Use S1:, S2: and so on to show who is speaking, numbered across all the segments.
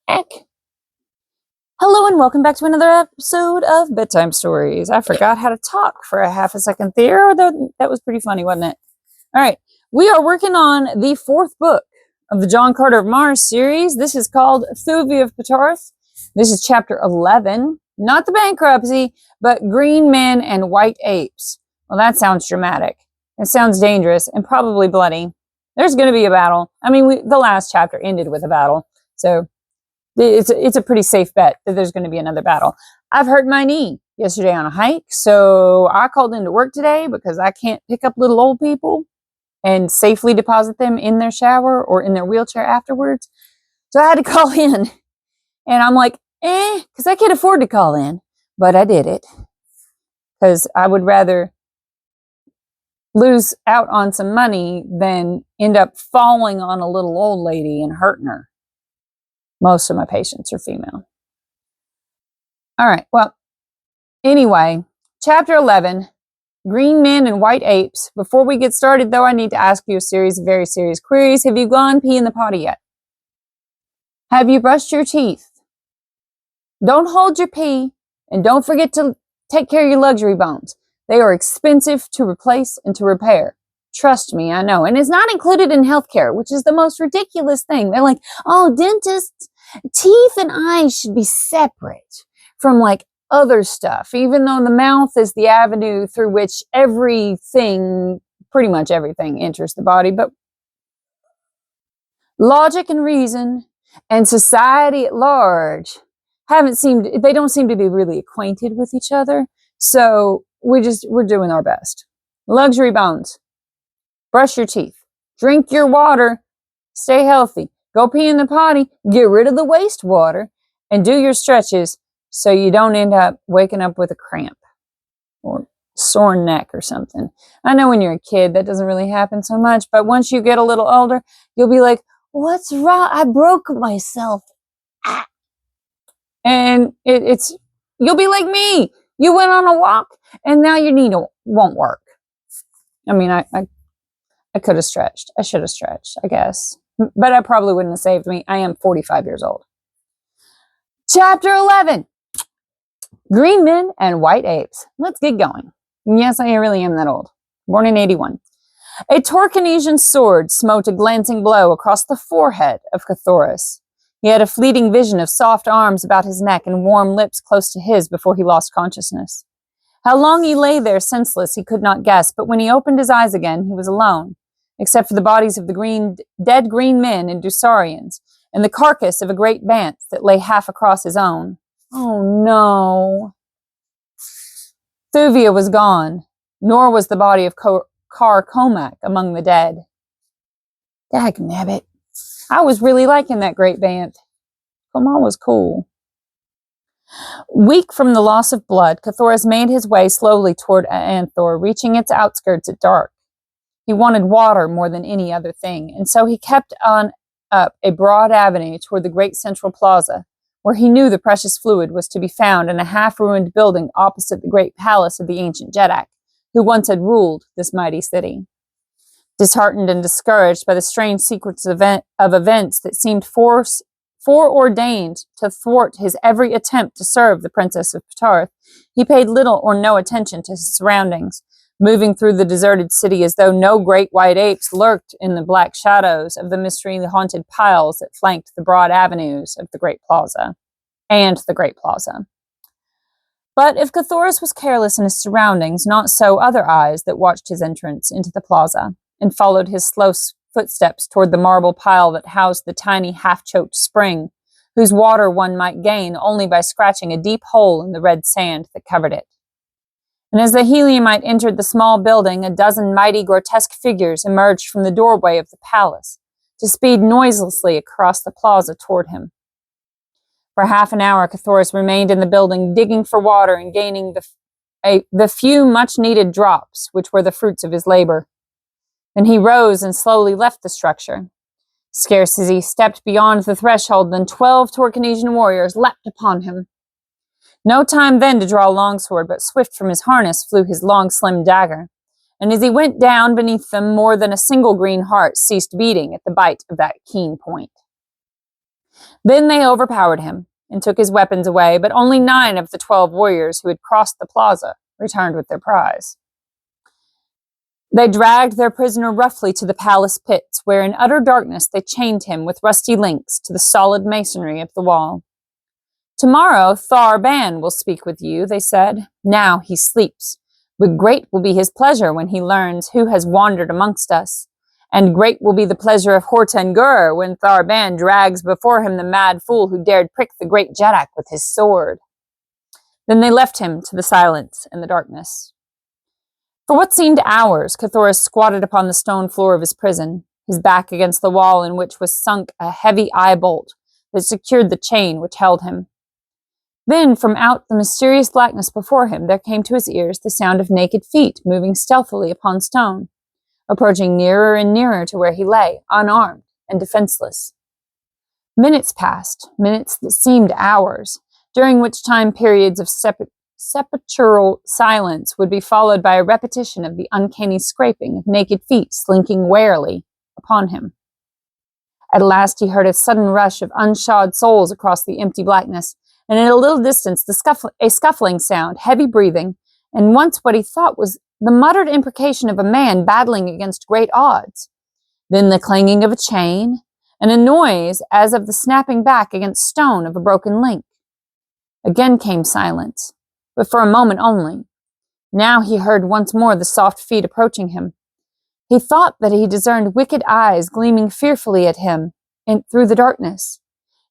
S1: Heck. Hello and welcome back to another episode of Bedtime Stories. I forgot how to talk for a half a second there, although that was pretty funny, wasn't it? All right, we are working on the fourth book of the John Carter of Mars series. This is called Thuvia of Patarth. This is chapter 11, not the bankruptcy, but green men and white apes. Well, that sounds dramatic. It sounds dangerous and probably bloody. There's going to be a battle. I mean, the last chapter ended with a battle, so it's a pretty safe bet that there's going to be another battle. I've hurt my knee yesterday on a hike, so I called into work today because I can't pick up little old people and safely deposit them in their shower or in their wheelchair afterwards. So I had to call in, and I'm like, because I can't afford to call in, but I did it because I would rather lose out on some money than end up falling on a little old lady and hurting her. Most of my patients are female. All right, well, anyway, chapter 11, Green Men and White Apes. Before we get started, though, I need to ask you a series of very serious queries. Have you gone pee in the potty yet? Have you brushed your teeth? Don't hold your pee, and don't forget to take care of your luxury bones. They are expensive to replace and to repair. Trust me, I know. And it's not included in healthcare, which is the most ridiculous thing. They're like, oh, dentists, teeth and eyes should be separate from like other stuff, even though the mouth is the avenue through which everything, pretty much everything, enters the body. But logic and reason and society at large they don't seem to be really acquainted with each other. So we're doing our best. Luxury bones. Brush your teeth. Drink your water. Stay healthy. Go pee in the potty. Get rid of the wastewater. And do your stretches so you don't end up waking up with a cramp or sore neck or something. I know when you're a kid that doesn't really happen so much, but once you get a little older, you'll be like, what's wrong? I broke myself. And you'll be like me. You went on a walk and now your knee won't work. I mean, I could have stretched. I should have stretched, I guess. But I probably wouldn't have saved me. I am 45 years old. Chapter 11. Green Men and White Apes. Let's get going. Yes, I really am that old. Born in 81. A Torcanesian sword smote a glancing blow across the forehead of Cthulhu. He had a fleeting vision of soft arms about his neck and warm lips close to his before he lost consciousness. How long he lay there senseless he could not guess, but when he opened his eyes again, he was alone, except for the bodies of the dead green men and Dusarians, and the carcass of a great bant that lay half across his own. Oh no. Thuvia was gone, nor was the body of Car Comac among the dead. Dagnabbit. I was really liking that great bant. Comac was cool. Weak from the loss of blood, Cthulhu made his way slowly toward Anthor, reaching its outskirts at dark. He wanted water more than any other thing, and so he kept on up a broad avenue toward the great central plaza, where he knew the precious fluid was to be found in a half-ruined building opposite the great palace of the ancient Jeddak, who once had ruled this mighty city. Disheartened and discouraged by the strange sequence of events that seemed foreordained to thwart his every attempt to serve the Princess of Patarth, he paid little or no attention to his surroundings, moving through the deserted city as though no great white apes lurked in the black shadows of the mystery-haunted piles that flanked the broad avenues of the great plaza. But if Cthulhu was careless in his surroundings, not so other eyes that watched his entrance into the plaza and followed his slow footsteps toward the marble pile that housed the tiny half-choked spring, whose water one might gain only by scratching a deep hole in the red sand that covered it. And as the Heliumite entered the small building, a dozen mighty grotesque figures emerged from the doorway of the palace to speed noiselessly across the plaza toward him. For half an hour, Cthulhu remained in the building, digging for water and gaining the few much-needed drops, which were the fruits of his labor. Then he rose and slowly left the structure. Scarce as he stepped beyond the threshold than 12 Torcanesian warriors leapt upon him. No time then to draw a longsword, but swift from his harness flew his long, slim dagger, and as he went down beneath them, more than a single green heart ceased beating at the bite of that keen point. Then they overpowered him and took his weapons away, but only 9 of the 12 warriors who had crossed the plaza returned with their prize. They dragged their prisoner roughly to the palace pits, where in utter darkness they chained him with rusty links to the solid masonry of the wall. "Tomorrow Thar-Ban will speak with you," they said. "Now he sleeps, but great will be his pleasure when he learns who has wandered amongst us. And great will be the pleasure of Horten-Gur when Thar-Ban drags before him the mad fool who dared prick the great Jeddak with his sword." Then they left him to the silence and the darkness. For what seemed hours, Cthulhu squatted upon the stone floor of his prison, his back against the wall in which was sunk a heavy eye bolt that secured the chain which held him. Then, from out the mysterious blackness before him, there came to his ears the sound of naked feet moving stealthily upon stone, approaching nearer and nearer to where he lay, unarmed and defenseless. Minutes passed, minutes that seemed hours, during which time periods of sepulchral silence would be followed by a repetition of the uncanny scraping of naked feet slinking warily upon him. At last he heard a sudden rush of unshod soles across the empty blackness, and at a little distance a scuffling sound, heavy breathing, and once what he thought was the muttered imprecation of a man battling against great odds. Then the clanging of a chain, and a noise as of the snapping back against stone of a broken link. Again came silence, but for a moment only. Now he heard once more the soft feet approaching him. He thought that he discerned wicked eyes gleaming fearfully at him through the darkness.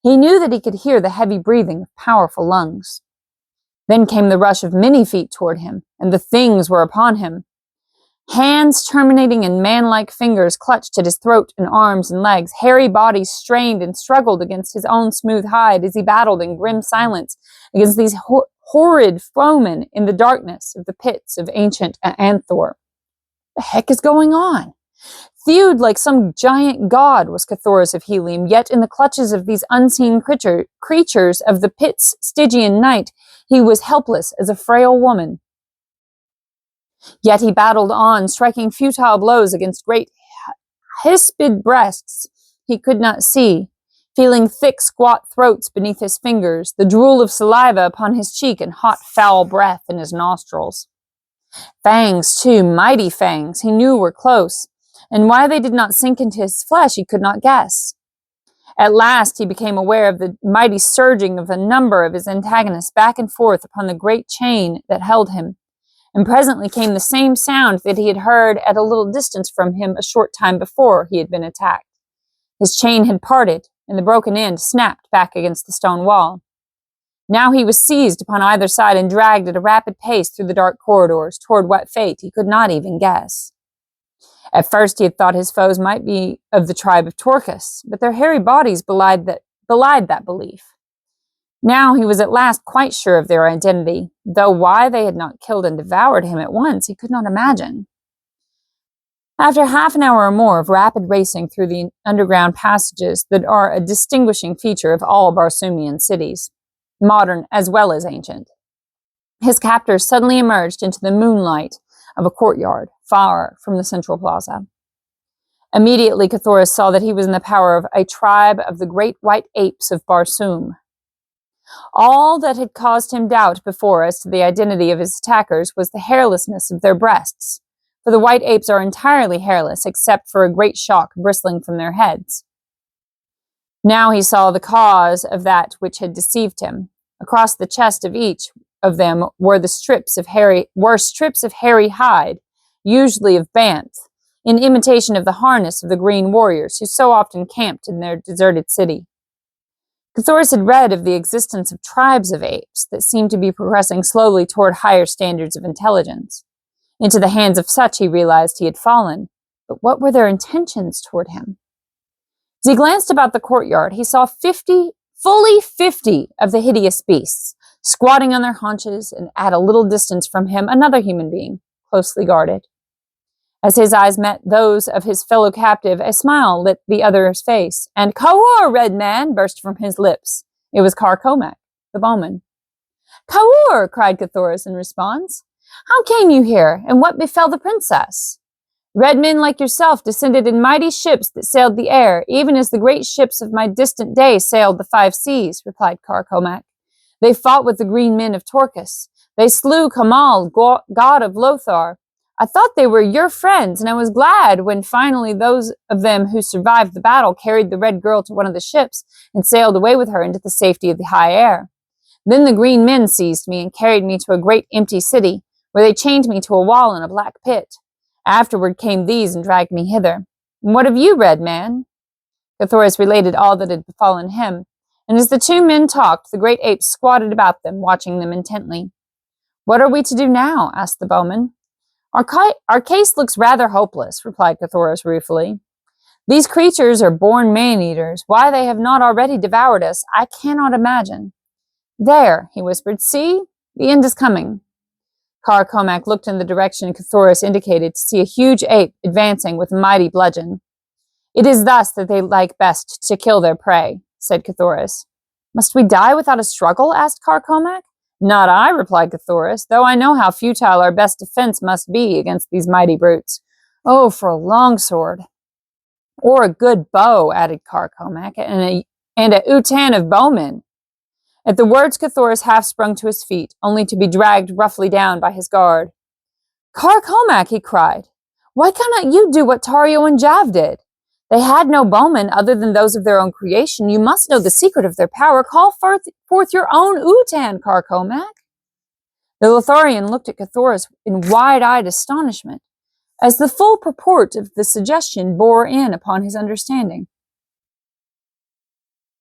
S1: He knew that he could hear the heavy breathing of powerful lungs. Then came the rush of many feet toward him, and the things were upon him. Hands terminating in man-like fingers clutched at his throat and arms and legs. Hairy bodies strained and struggled against his own smooth hide as he battled in grim silence against these horrid foemen in the darkness of the pits of ancient Anthor. The heck is going on? Thewed like some giant god was Cthulhu of Helium, yet in the clutches of these unseen creatures of the pit's Stygian night, he was helpless as a frail woman. Yet he battled on, striking futile blows against great hispid breasts he could not see, feeling thick, squat throats beneath his fingers, the drool of saliva upon his cheek, and hot, foul breath in his nostrils. Fangs, too, mighty fangs, he knew were close, and why they did not sink into his flesh he could not guess. At last he became aware of the mighty surging of a number of his antagonists back and forth upon the great chain that held him, and presently came the same sound that he had heard at a little distance from him a short time before he had been attacked. His chain had parted, and the broken end snapped back against the stone wall. Now he was seized upon either side and dragged at a rapid pace through the dark corridors toward what fate he could not even guess. At first he had thought his foes might be of the tribe of Torcus, but their hairy bodies belied that belief. Now he was at last quite sure of their identity, though why they had not killed and devoured him at once he could not imagine. After half an hour or more of rapid racing through the underground passages that are a distinguishing feature of all Barsoomian cities, modern as well as ancient, his captors suddenly emerged into the moonlight of a courtyard, far from the central plaza. Immediately Cthulhu saw that he was in the power of a tribe of the great white apes of Barsoom. All that had caused him doubt before as to the identity of his attackers was the hairlessness of their breasts, for the white apes are entirely hairless except for a great shock bristling from their heads. Now he saw the cause of that which had deceived him. Across the chest of each of them were strips of hairy hide, usually of banth, in imitation of the harness of the green warriors who so often camped in their deserted city. Cthulhu had read of the existence of tribes of apes that seemed to be progressing slowly toward higher standards of intelligence. Into the hands of such he realized he had fallen, but what were their intentions toward him? As he glanced about the courtyard, he saw fully 50 of the hideous beasts, squatting on their haunches, and at a little distance from him another human being, closely guarded. As his eyes met those of his fellow captive, a smile lit the other's face, and "Kawur, red man!" burst from his lips. It was Karkomak, the bowman. "Kawur!" cried Cthulhu in response. "How came you here, and what befell the princess?" Red men like yourself descended in mighty ships that sailed the air, even as the great ships of my distant day sailed the 5 seas, replied Carcomac. They fought with the green men of Torquus. They slew Kamal, god of Lothar. I thought they were your friends, and I was glad when finally those of them who survived the battle carried the red girl to one of the ships and sailed away with her into the safety of the high air. Then the green men seized me and carried me to a great empty city, where they chained me to a wall in a black pit. Afterward came these and dragged me hither. And what of you, red man? Cthoris related all that had befallen him, and as the 2 men talked, the great apes squatted about them, watching them intently. What are we to do now? Asked the bowman. Our case looks rather hopeless, replied Cthoris ruefully. These creatures are born man-eaters. Why they have not already devoured us, I cannot imagine. There, he whispered, see, the end is coming. Carcomac looked in the direction Cthoris indicated to see a huge ape advancing with a mighty bludgeon. It is thus that they like best to kill their prey, said Cthoris. Must we die without a struggle? Asked Carcomac. Not I, replied Cthoris, though I know how futile our best defense must be against these mighty brutes. Oh, for a long sword. Or a good bow, added Carcomac, and a utan of bowmen. At the words, Cthoris half sprung to his feet, only to be dragged roughly down by his guard. Carcomac, he cried, why cannot you do what Tario and Jav did? They had no bowmen other than those of their own creation. You must know the secret of their power. Call forth your own utan, Carcomac. The Lotharian looked at Cthoris in wide-eyed astonishment, as the full purport of the suggestion bore in upon his understanding.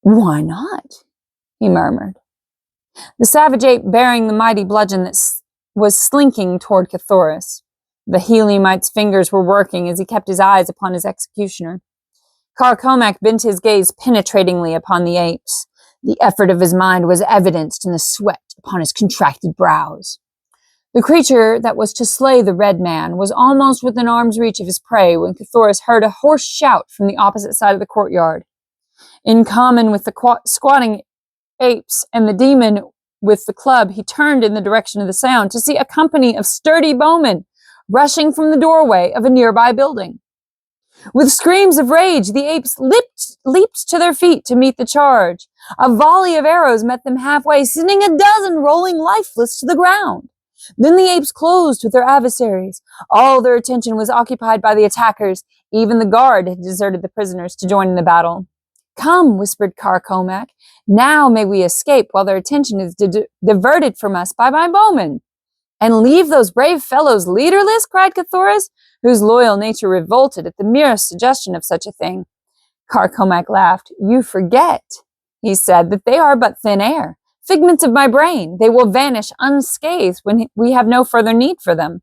S1: Why not? He murmured. The savage ape bearing the mighty bludgeon that was slinking toward Cthoris. The Heliumite's fingers were working as he kept his eyes upon his executioner. Carcomac bent his gaze penetratingly upon the apes. The effort of his mind was evidenced in the sweat upon his contracted brows. The creature that was to slay the red man was almost within arm's reach of his prey when Cthoris heard a hoarse shout from the opposite side of the courtyard. In common with the squatting apes and the demon with the club, he turned in the direction of the sound to see a company of sturdy bowmen rushing from the doorway of a nearby building. With screams of rage, the apes leaped to their feet to meet the charge. A volley of arrows met them halfway, sending a dozen rolling lifeless to the ground. Then the apes closed with their adversaries. All their attention was occupied by the attackers. Even the guard had deserted the prisoners to join in the battle. Come, whispered Carcomac. Now may we escape while their attention is diverted from us by my bowmen. And leave those brave fellows leaderless, cried Cthoris, whose loyal nature revolted at the merest suggestion of such a thing. Carcomac laughed. You forget, he said, that they are but thin air, figments of my brain. They will vanish unscathed when we have no further need for them.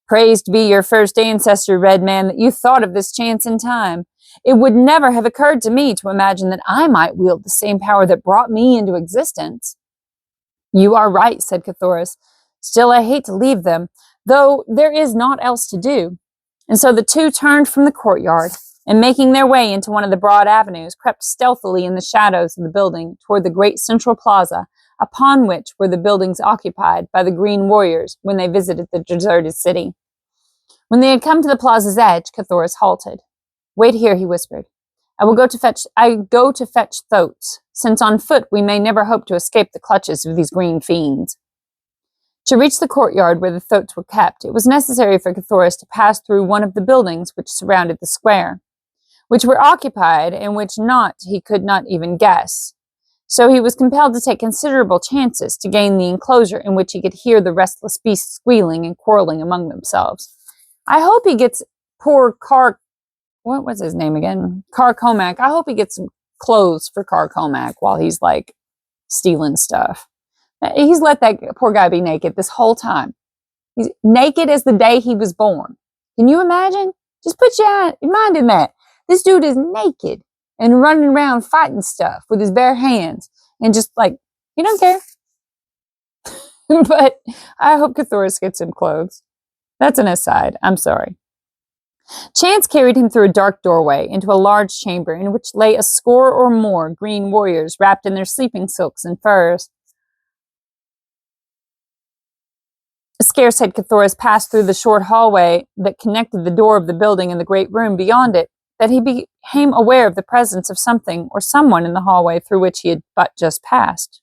S1: Praised be your first ancestor, Red Man, that you thought of this chance in time. It would never have occurred to me to imagine that I might wield the same power that brought me into existence. You are right, said Cthoris. Still, I hate to leave them, though there is naught else to do. And so the 2 turned from the courtyard, and making their way into one of the broad avenues, crept stealthily in the shadows of the building toward the great central plaza, upon which were the buildings occupied by the green warriors when they visited the deserted city. When they had come to the plaza's edge, Cthoris halted. Wait here, he whispered. I go to fetch Thotes, since on foot we may never hope to escape the clutches of these green fiends. To reach the courtyard where the Thotes were kept, it was necessary for Cthoris to pass through one of the buildings which surrounded the square, which were occupied and which he could not even guess. So he was compelled to take considerable chances to gain the enclosure in which he could hear the restless beasts squealing and quarreling among themselves. I hope he gets poor what was his name again? Carcomac. I hope he gets some clothes for Carcomac while he's like stealing stuff. He's let that poor guy be naked this whole time. He's naked as the day he was born. Can you imagine? Just put your mind in that. This dude is naked and running around fighting stuff with his bare hands and just like, he don't care. But I hope Cthoris gets him clothes. That's an aside. I'm sorry. Chance carried him through a dark doorway into a large chamber in which lay a score or more green warriors wrapped in their sleeping silks and furs. Scarce had Cthulhu passed through the short hallway that connected the door of the building and the great room beyond it, that he became aware of the presence of something or someone in the hallway through which he had but just passed.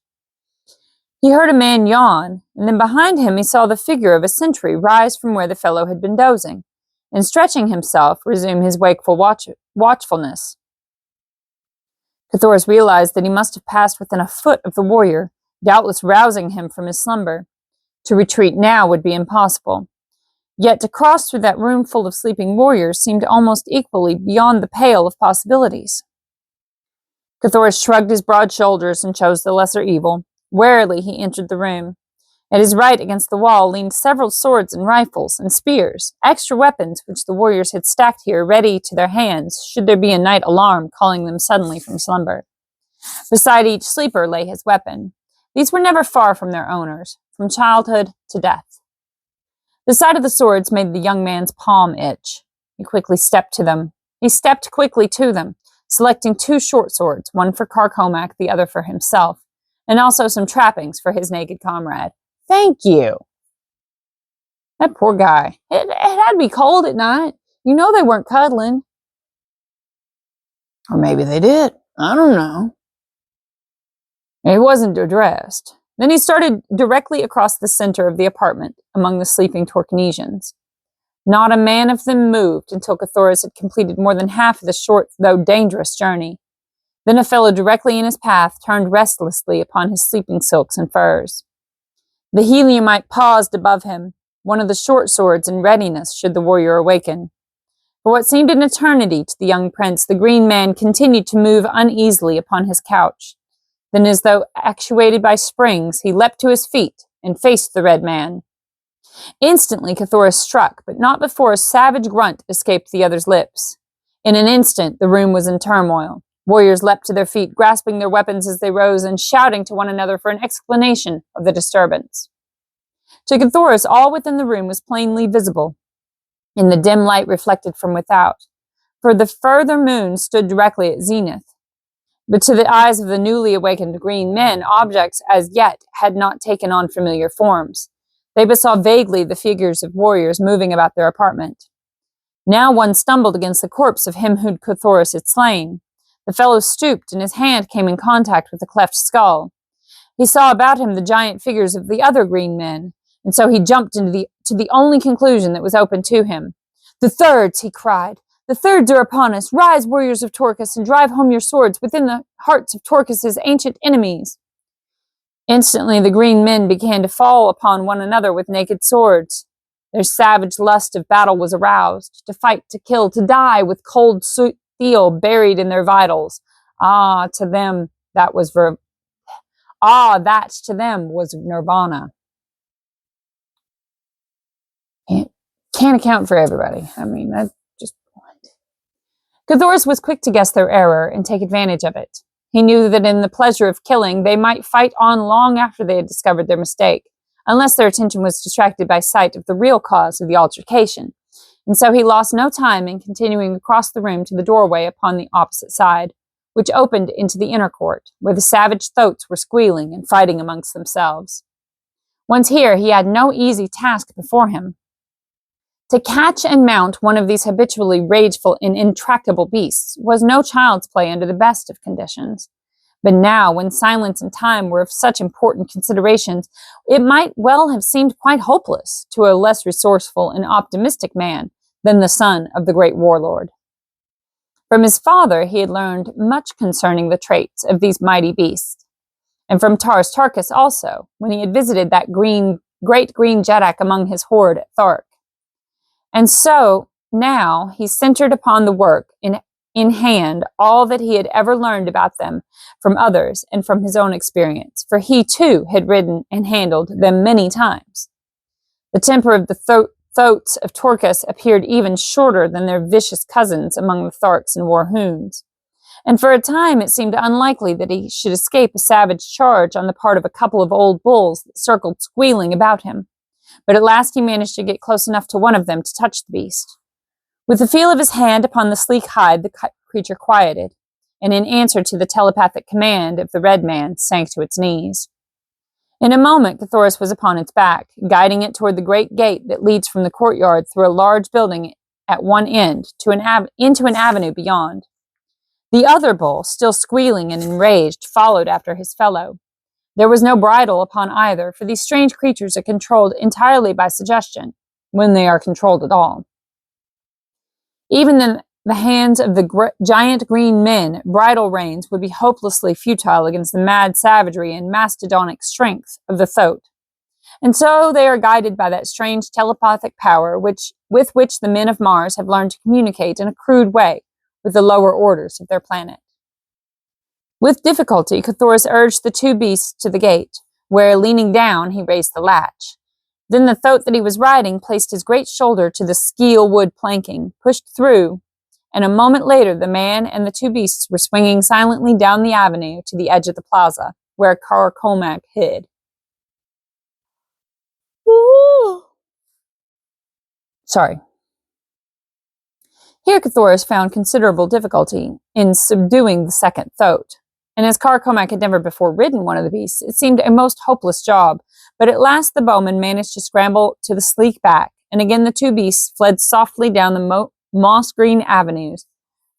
S1: He heard a man yawn, and then behind him he saw the figure of a sentry rise from where the fellow had been dozing, and stretching himself, resume his wakeful watchfulness. Cthulhu realized that he must have passed within a foot of the warrior, doubtless rousing him from his slumber. To retreat now would be impossible. Yet to cross through that room full of sleeping warriors seemed almost equally beyond the pale of possibilities. Cthulhu shrugged his broad shoulders and chose the lesser evil. Warily he entered the room. At his right against the wall leaned several swords and rifles and spears, extra weapons which the warriors had stacked here ready to their hands should there be a night alarm calling them suddenly from slumber. Beside each sleeper lay his weapon. These were never far from their owners, from childhood to death. The sight of the swords made the young man's palm itch. He stepped quickly to them, selecting 2 short swords, one for Carcomac, the other for himself, and also some trappings for his naked comrade. Thank you. That poor guy. It had to be cold at night. You know they weren't cuddling. Or maybe they did. I don't know. He wasn't addressed. Then he started directly across the center of the apartment among the sleeping Torcanesians. Not a man of them moved until Cthulhu had completed more than half of the short, though dangerous journey. Then a fellow directly in his path turned restlessly upon his sleeping silks and furs. The Heliumite paused above him, one of the short swords in readiness should the warrior awaken. For what seemed an eternity to the young prince, the green man continued to move uneasily upon his couch. Then, as though actuated by springs, he leapt to his feet and faced the red man. Instantly Cthulhu struck, but not before a savage grunt escaped the other's lips. In an instant the room was in turmoil. Warriors leapt to their feet, grasping their weapons as they rose and shouting to one another for an explanation of the disturbance. To Cthulhu, all within the room was plainly visible, in the dim light reflected from without, for the further moon stood directly at zenith. But to the eyes of the newly awakened green men, objects as yet had not taken on familiar forms. They but saw vaguely the figures of warriors moving about their apartment. Now one stumbled against the corpse of him whom Cthulhu had slain. The fellow stooped, and his hand came in contact with the cleft skull. He saw about him the giant figures of the other green men, and so he jumped to the only conclusion that was open to him. "The thirds," he cried. "The thirds are upon us. Rise, warriors of Torcus, and drive home your swords within the hearts of Torcus's ancient enemies." Instantly the green men began to fall upon one another with naked swords. Their savage lust of battle was aroused, to fight, to kill, to die with cold steel buried in their vitals. That to them was nirvana. Can't account for everybody. I mean, that's just blunt. Cthulhu was quick to guess their error and take advantage of it. He knew that in the pleasure of killing, they might fight on long after they had discovered their mistake, unless their attention was distracted by sight of the real cause of the altercation. And so he lost no time in continuing across the room to the doorway upon the opposite side, which opened into the inner court, where the savage thoats were squealing and fighting amongst themselves. Once here, he had no easy task before him. To catch and mount one of these habitually rageful and intractable beasts was no child's play under the best of conditions. But now, when silence and time were of such important considerations, it might well have seemed quite hopeless to a less resourceful and optimistic man than the son of the great warlord. From his father he had learned much concerning the traits of these mighty beasts, and from Taurus Tarkus also, when he had visited that great green Jeddak among his horde at Thark. And so, now, he centered upon the work in hand all that he had ever learned about them from others and from his own experience, for he, too, had ridden and handled them many times. The temper of the thoats of Torcus appeared even shorter than their vicious cousins among the Tharks and Warhoons, and for a time it seemed unlikely that he should escape a savage charge on the part of a couple of old bulls that circled squealing about him. But at last he managed to get close enough to one of them to touch the beast. With the feel of his hand upon the sleek hide, the creature quieted, and in answer to the telepathic command of the red man, sank to its knees. In a moment, Cthulhu was upon its back, guiding it toward the great gate that leads from the courtyard through a large building at one end into an avenue beyond. The other bull, still squealing and enraged, followed after his fellow. There was no bridle upon either, for these strange creatures are controlled entirely by suggestion, when they are controlled at all. Even in the hands of the giant green men, bridle reins would be hopelessly futile against the mad savagery and mastodonic strength of the thoat. And so they are guided by that strange telepathic power with which the men of Mars have learned to communicate in a crude way with the lower orders of their planet. With difficulty, Cthulhu urged the two beasts to the gate, where, leaning down, he raised the latch. Then the thoat that he was riding placed his great shoulder to the skeel wood planking, pushed through, and a moment later the man and the two beasts were swinging silently down the avenue to the edge of the plaza, where Carcomac hid. Ooh. Sorry. Here Cthulhu found considerable difficulty in subduing the second thoat, and as Carcomac had never before ridden one of the beasts, it seemed a most hopeless job, but at last the bowman managed to scramble to the sleek back, and again the two beasts fled softly down the moss-green avenues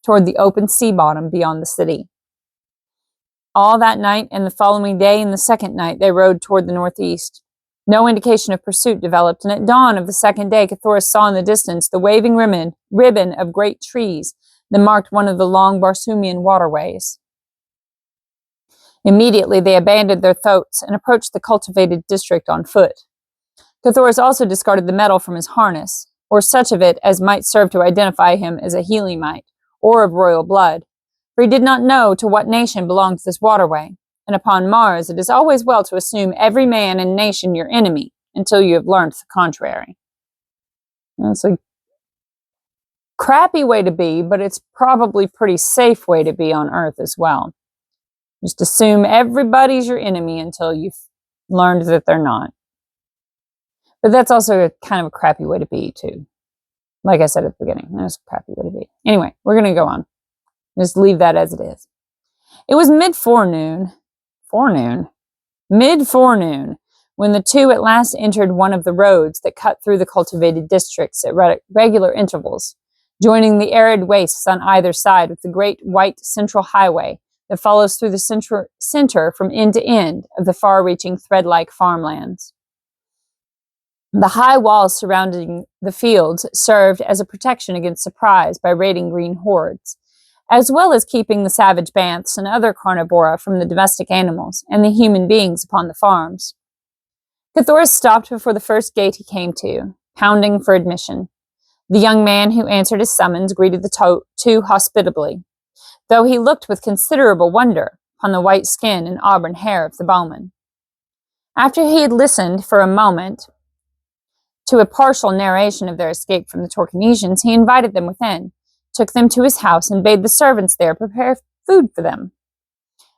S1: toward the open sea bottom beyond the city. All that night and the following day and the second night they rode toward the northeast. No indication of pursuit developed, and at dawn of the second day Cthulhu saw in the distance the waving ribbon of great trees that marked one of the long Barsoomian waterways. Immediately they abandoned their thoats and approached the cultivated district on foot. Cthulhu also discarded the metal from his harness, or such of it as might serve to identify him as a Healyite, or of royal blood, for he did not know to what nation belonged this waterway, and upon Mars it is always well to assume every man and nation your enemy until you have learned the contrary. It's a crappy way to be, but it's probably a pretty safe way to be on Earth as well. Just assume everybody's your enemy until you've learned that they're not. But that's also kind of a crappy way to be, too. Like I said at the beginning, that's a crappy way to be. Anyway, we're going to go on. Just leave that as it is. It was mid-forenoon, when the two at last entered one of the roads that cut through the cultivated districts at regular intervals, joining the arid wastes on either side with the great white central highway that follows through the center from end to end of the far-reaching thread-like farmlands. The high walls surrounding the fields served as a protection against surprise by raiding green hordes, as well as keeping the savage banths and other carnivora from the domestic animals and the human beings upon the farms. Cthulhu stopped before the first gate he came to, pounding for admission. The young man who answered his summons greeted the two hospitably, though he looked with considerable wonder upon the white skin and auburn hair of the bowman. After he had listened for a moment to a partial narration of their escape from the Torcanesians, he invited them within, took them to his house, and bade the servants there prepare food for them.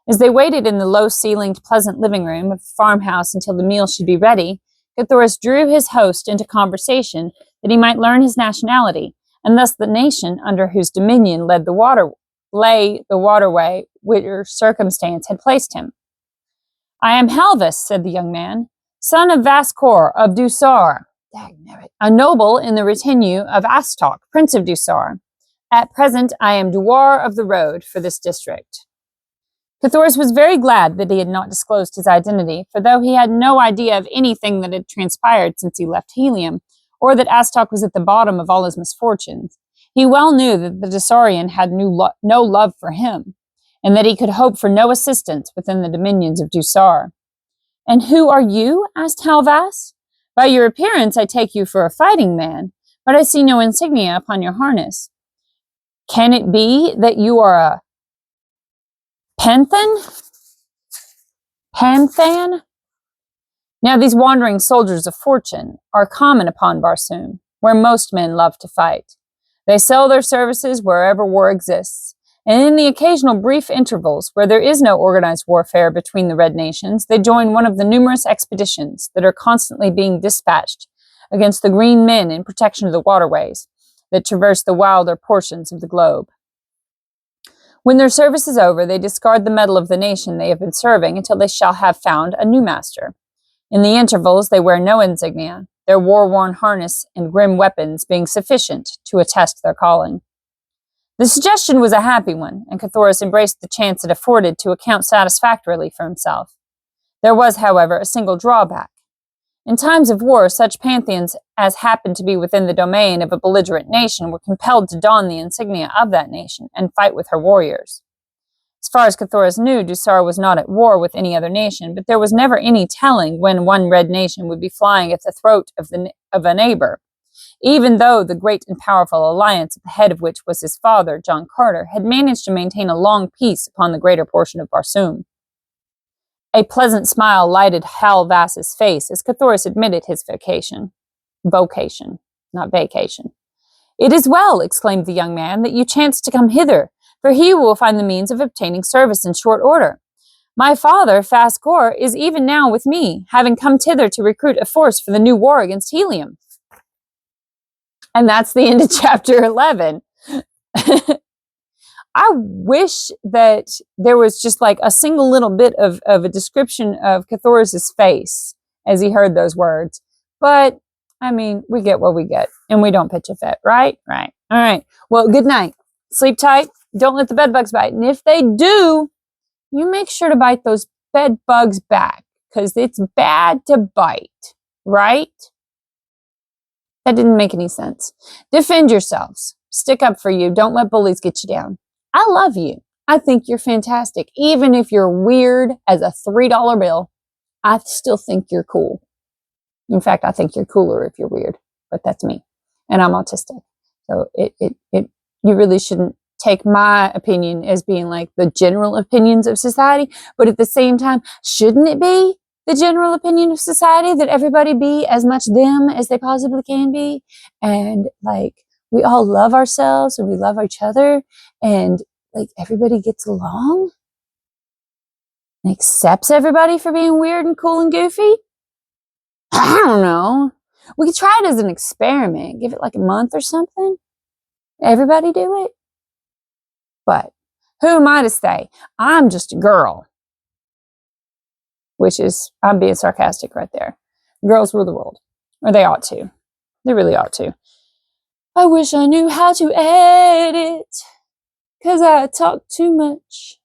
S1: As they waited in the low-ceilinged, pleasant living room of the farmhouse until the meal should be ready, Cthulhu drew his host into conversation that he might learn his nationality, and thus the nation under whose dominion lay the waterway where circumstance had placed him. "I am Halvis," said the young man, "son of Vascor of Dusar, a noble in the retinue of Astok, Prince of Dusar. At present, I am Douar of the Road for this district." Cthulhu was very glad that he had not disclosed his identity, for though he had no idea of anything that had transpired since he left Helium, or that Astok was at the bottom of all his misfortunes, he well knew that the Dusarian had no love for him, and that he could hope for no assistance within the dominions of Dusar. "And who are you?" asked Halvas. "By your appearance I take you for a fighting man, but I see no insignia upon your harness. Can it be that you are a Panthan? Now these wandering soldiers of fortune are common upon Barsoom, where most men love to fight. They sell their services wherever war exists, and in the occasional brief intervals where there is no organized warfare between the Red Nations, they join one of the numerous expeditions that are constantly being dispatched against the green men in protection of the waterways that traverse the wilder portions of the globe. When their service is over, they discard the metal of the nation they have been serving until they shall have found a new master. In the intervals, they wear no insignia, their war-worn harness and grim weapons being sufficient to attest their calling. The suggestion was a happy one, and Cthoris embraced the chance it afforded to account satisfactorily for himself. There was, however, a single drawback. In times of war, such pantheons as happened to be within the domain of a belligerent nation were compelled to don the insignia of that nation and fight with her warriors. As far as Cthoris knew, Dusar was not at war with any other nation, but there was never any telling when one red nation would be flying at the throat of a neighbor, even though the great and powerful alliance at the head of which was his father, John Carter, had managed to maintain a long peace upon the greater portion of Barsoom. A pleasant smile lighted Hal Vass's face as Cthoris admitted his vocation, not vacation. "It is well," exclaimed the young man, "that you chanced to come hither, for he will find the means of obtaining service in short order. My father, Fascor, is even now with me, having come thither to recruit a force for the new war against Helium." And that's the end of chapter 11. I wish that there was just like a single little bit of a description of Cthoris' face as he heard those words. But, I mean, we get what we get, and we don't pitch a fit, right? Right. All right. Well, good night. Sleep tight. Don't let the bed bugs bite. And if they do, you make sure to bite those bed bugs back, because it's bad to bite, right? That didn't make any sense. Defend yourselves. Stick up for you. Don't let bullies get you down. I love you. I think you're fantastic. Even if you're weird as a $3 bill, I still think you're cool. In fact, I think you're cooler if you're weird, but that's me. And I'm autistic. So you really shouldn't take my opinion as being like the general opinions of society. But at the same time, shouldn't it be the general opinion of society that everybody be as much them as they possibly can be? And like, we all love ourselves and we love each other, and like everybody gets along and accepts everybody for being weird and cool and goofy. I don't know. We could try it as an experiment. Give it like a month or something. Everybody do it. But who am I to say? I'm just a girl. Which is, I'm being sarcastic right there. Girls rule the world. Or they ought to. They really ought to. I wish I knew how to edit, 'cause I talk too much.